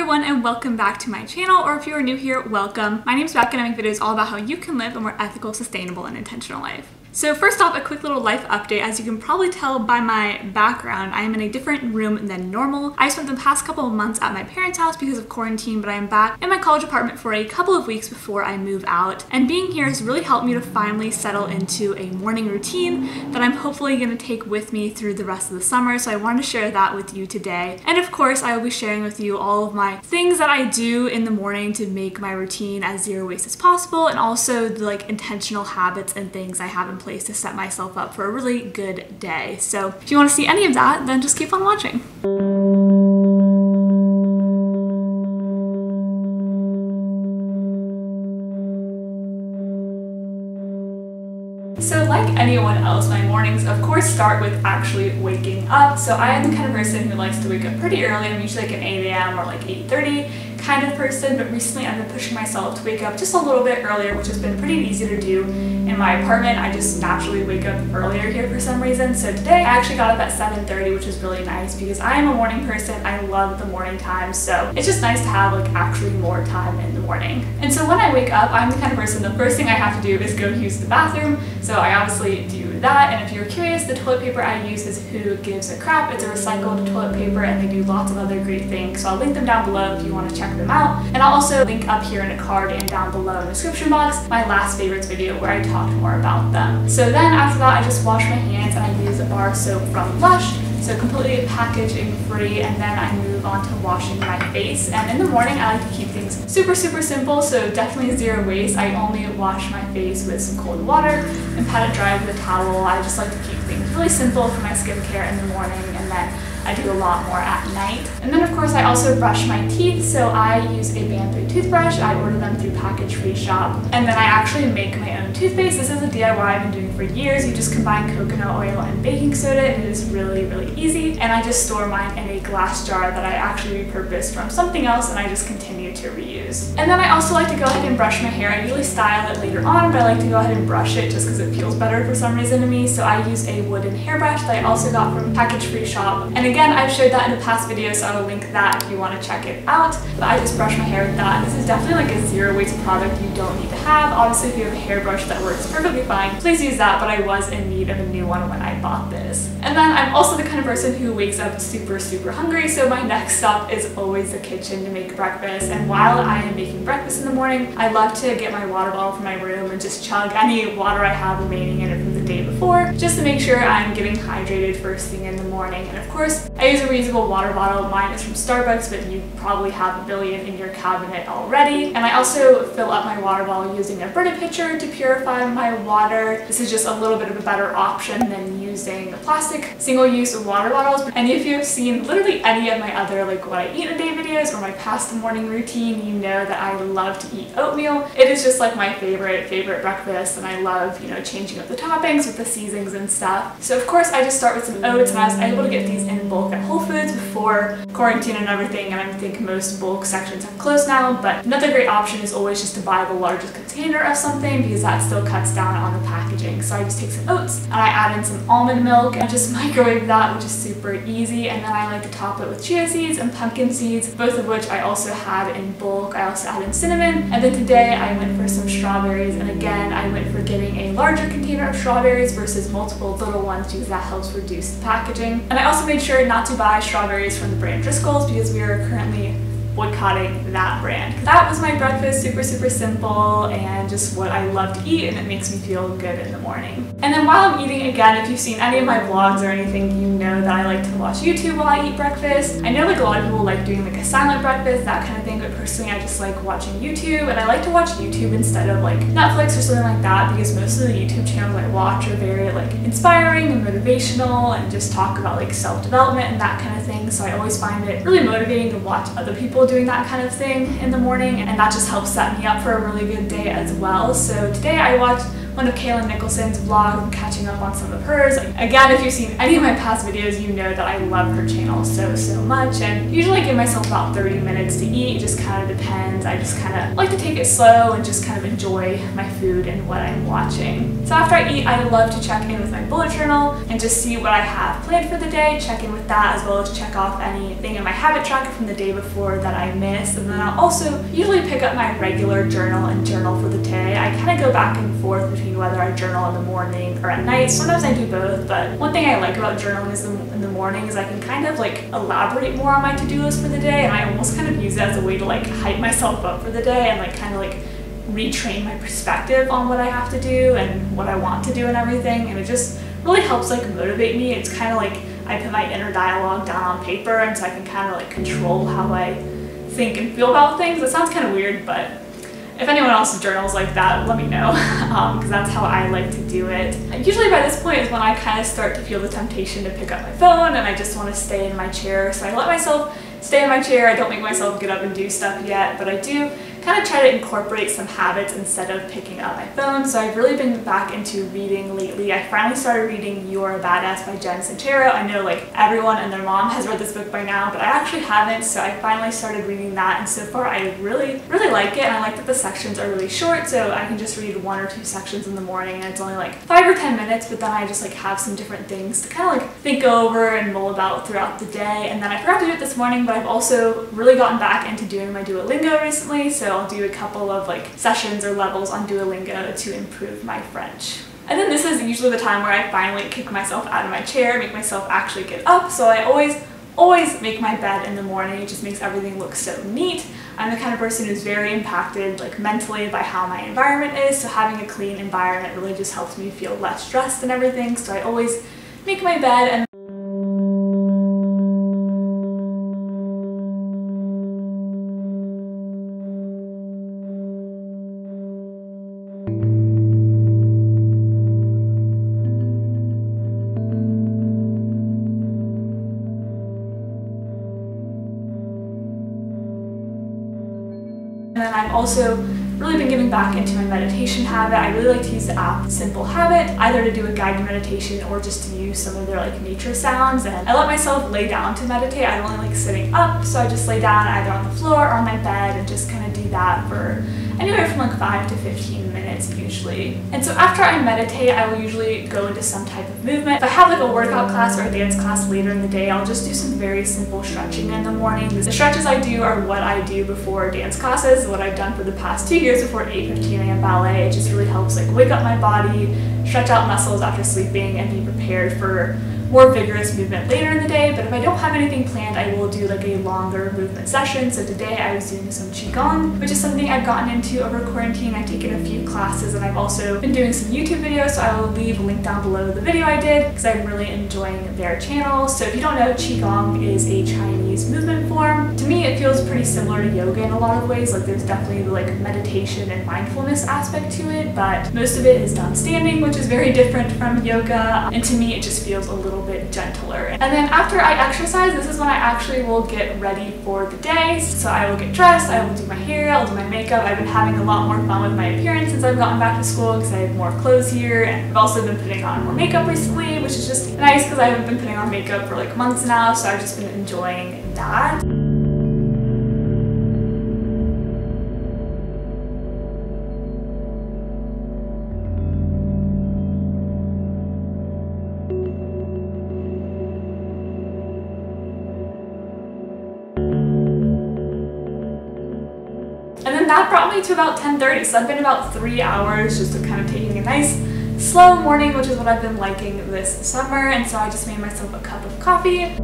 everyone and welcome back to my channel, or if you are new here, welcome. My name is Becca and I make videos all about how you can live a more ethical, sustainable, and intentional life. So first off, a quick little life update. As you can probably tell by my background, I am in a different room than normal. I spent the past couple of months at my parents' house because of quarantine, but I am back in my college apartment for a couple of weeks before I move out. And being here has really helped me to finally settle into a morning routine that I'm hopefully going to take with me through the rest of the summer. So I wanted to share that with you today. And of course, I will be sharing with you all of my things that I do in the morning to make my routine as zero waste as possible, and also the intentional habits and things I have in place to set myself up for a really good day. So if you want to see any of that, then just keep on watching. So like anyone else, my mornings of course start with actually waking up. So I am the kind of person who likes to wake up pretty early. I'm usually like an 8 a.m. or like 8:30 kind of person, but recently I've been pushing myself to wake up just a little bit earlier, which has been pretty easy to do in my apartment. I just naturally wake up earlier here for some reason. So today I actually got up at 7:30, which is really nice because I am a morning person. I love the morning time, so it's just nice to have actually more time in the morning. And so when I wake up, I'm the kind of person, the first thing I have to do is go use the bathroom. So I obviously do that, and if you're curious, the toilet paper I use is Who Gives a Crap. It's a recycled toilet paper and they do lots of other great things. So I'll link them down below if you want to check them out. And I'll also link up here in a card and down below in the description box my last favorites video where I talked more about them. So then after that, I just wash my hands and I use a bar soap from Lush. So completely packaging free, and then I move on to washing my face. And in the morning, I like to keep things super simple, so definitely zero waste. I only wash my face with some cold water and pat it dry with a towel. I just like to keep things really simple for my skincare in the morning, and then I do a lot more at night. And then of course I also brush my teeth, so I use a Band-Aid toothbrush. I order them through Package Free Shop. And then I actually make my own toothpaste. This is a DIY I've been doing for years. You just combine coconut oil and baking soda, and it is really easy. And I just store mine in a glass jar that I actually repurposed from something else, and I just continue to reuse. And then I also like to go ahead and brush my hair. I usually style it later on, but I like to go ahead and brush it just because it feels better for some reason to me. So I use a wooden hairbrush that I also got from Package Free Shop. And again, I've shared that in a past video, so I will link that if you want to check it out. But I just brush my hair with that. This is definitely a zero waste product you don't need to have. Obviously, if you have a hairbrush that works perfectly fine, please use that, but I was in need of a new one when I bought this. And then I'm also the kind of person who wakes up super hungry, so my next stop is always the kitchen to make breakfast. And while I am making breakfast in the morning, I love to get my water bottle from my room and just chug any water I have remaining in it from the day before, just to make sure I'm getting hydrated first thing in the morning. And of course, I use a reusable water bottle. Mine is from Starbucks, but you probably have a billion in your cabinet already. And I also fill up my water bottle using a Brita pitcher to purify my water. This is just a little bit of a better option than using plastic single-use water bottles. And if you have seen literally any of my other what I eat in a day videos or my past morning routine, you know that I love to eat oatmeal. It is just my favorite breakfast, and I love, changing up the toppings with the seasonings and stuff. So of course I just start with some oats, and I was able to get these in bulk at Whole Foods before quarantine and everything, and I think most bulk sections have closed now, but another great option is always just to buy the largest container of something because that still cuts down on the packaging. So I just take some oats and I add in some almond milk and just microwave that, which is super easy. And then I like to top it with chia seeds and pumpkin seeds, both of which I also had in bulk. I also add in cinnamon. And then today I went for some strawberries, and again I went for getting a larger container of strawberries versus multiple little ones because that helps reduce the packaging. And I also made sure not to buy strawberries from the brand Driscoll's because we are currently boycotting that brand. That was my breakfast, super simple and just what I love to eat, and it makes me feel good in the morning. And then while I'm eating, again, if you've seen any of my vlogs or anything, you know that I like to watch YouTube while I eat breakfast. I know a lot of people like doing a silent breakfast, that kind of thing, but personally I just like watching YouTube, and I like to watch YouTube instead of Netflix or something like that because most of the YouTube channels I watch are very inspiring and motivational and just talk about self-development and that kind of thing. So I always find it really motivating to watch other people doing that kind of thing in the morning, and that just helps set me up for a really good day as well. So today I watched one of Kaylin Nicholson's vlogs and catching up on some of hers. Again, if you've seen any of my past videos, you know that I love her channel so much, and usually I give myself about 30 minutes to eat. It just kind of depends. I just kind of like to take it slow and just kind of enjoy my food and what I'm watching. So after I eat, I love to check in with my bullet journal and just see what I have planned for the day, check in with that, as well as check off anything in my habit tracker from the day before that I missed, and then I'll also usually pick up my regular journal and journal for the day. I kind of go back and forth between whether I journal in the morning or at night. Sometimes I do both, but one thing I like about journaling is in the morning is I can kind of like elaborate more on my to-do list for the day, and I almost kind of use it as a way to like hype myself up for the day and like kind of like retrain my perspective on what I have to do and what I want to do and everything, and it just really helps like motivate me. It's kind of like I put my inner dialogue down on paper, and so I can kind of like control how I think and feel about things. It sounds kind of weird, but if anyone else journals like that, let me know, because that's how I like to do it. And usually by this point is when I kind of start to feel the temptation to pick up my phone, and I just want to stay in my chair. So I let myself stay in my chair. I don't make myself get up and do stuff yet, but I do kind of try to incorporate some habits instead of picking up my phone. So I've really been back into reading lately. I finally started reading You're a Badass by Jen Sincero. I know like everyone and their mom has read this book by now, but I actually haven't, so I finally started reading that, and so far I really like it, and I like that the sections are really short, so I can just read 1 or 2 sections in the morning, and it's only like 5 or 10 minutes, but then I just like have some different things to kind of like think over and mull about throughout the day. And then I forgot to do it this morning, but I've also really gotten back into doing my Duolingo recently, so I'll do a couple of like sessions or levels on Duolingo to improve my French. And then this is usually the time where I finally kick myself out of my chair, make myself actually get up. So I always make my bed in the morning. It just makes everything look so neat. I'm the kind of person who's very impacted like mentally by how my environment is, so having a clean environment really just helps me feel less stressed and everything. So I always make my bed, and then I've also really been getting back into my meditation habit. I really like to use the app Simple Habit, either to do a guided meditation or just to use some of their like nature sounds. And I let myself lay down to meditate. I don't really like sitting up, so I just lay down either on the floor or on my bed and just kind of do that for anywhere from like 5 to 15 minutes usually. And so after I meditate, I will usually go into some type of movement. If I have like a workout class or a dance class later in the day, I'll just do some very simple stretching in the morning. The stretches I do are what I do before dance classes, what I've done for the past 2 years before 8:15 a.m. ballet. It just really helps like wake up my body, stretch out muscles after sleeping, and be prepared for more vigorous movement later in the day. But if I don't have anything planned, I will do like a longer movement session. So today I was doing some Qigong, which is something I've gotten into over quarantine. I've taken a few classes, and I've also been doing some YouTube videos, so I will leave a link down below the video I did because I'm really enjoying their channel. So if you don't know, Qigong is a Chinese movement form. To me, it feels pretty similar to yoga in a lot of ways. Like there's definitely the like meditation and mindfulness aspect to it, but most of it is done standing, which is very different from yoga, and to me it just feels a little bit gentler. And then after I exercise, this is when I actually will get ready for the day. So I will get dressed, I will do my hair, I'll do my makeup. I've been having a lot more fun with my appearance since I've gotten back to school because I have more clothes here, and I've also been putting on more makeup recently, which is just nice because I haven't been putting on makeup for like months now, so I've just been enjoying that. And then that brought me to about 10:30, so I've been about 3 hours just of kind of taking a nice slow morning, which is what I've been liking this summer. And so I just made myself a cup of coffee.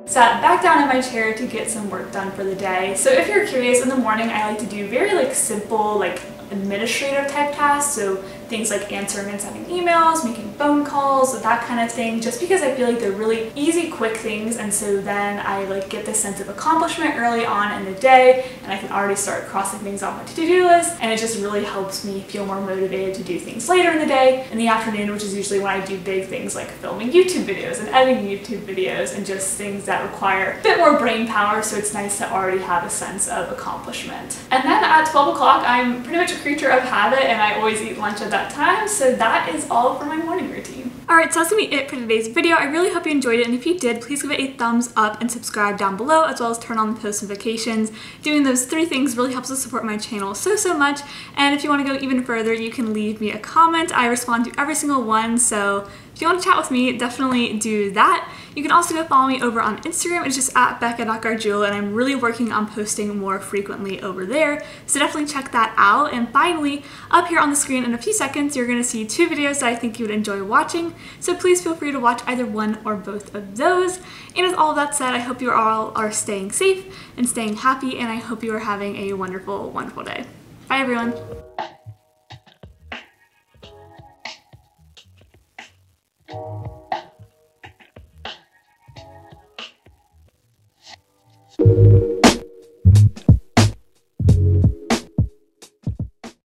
Sat back down in my chair to get some work done for the day. So if you're curious, in the morning I like to do very like simple like administrative type tasks, so things like answering and sending emails, making phone calls, that kind of thing, just because I feel like they're really easy, quick things, and so then I like get this sense of accomplishment early on in the day, and I can already start crossing things off my to-do list, and it just really helps me feel more motivated to do things later in the day. In the afternoon, which is usually when I do big things like filming YouTube videos and editing YouTube videos and just things that require a bit more brain power, so it's nice to already have a sense of accomplishment. And then at 12 o'clock, I'm pretty much a creature of habit, and I always eat lunch at that time, so that is all for my morning routine. Alright, so that's gonna be it for today's video. I really hope you enjoyed it, and if you did, please give it a thumbs up and subscribe down below, as well as turn on the post notifications. Doing those 3 things really helps us support my channel so much, and if you want to go even further, you can leave me a comment. I respond to every single one, so if you want to chat with me, definitely do that. You can also go follow me over on Instagram. It's just at becca.gargiulo, and I'm really working on posting more frequently over there, so definitely check that out. And finally, up here on the screen in a few seconds, you're going to see 2 videos that I think you would enjoy watching, so please feel free to watch either one or both of those. And with all of that said, I hope you all are staying safe and staying happy, and I hope you are having a wonderful, wonderful day. Bye everyone!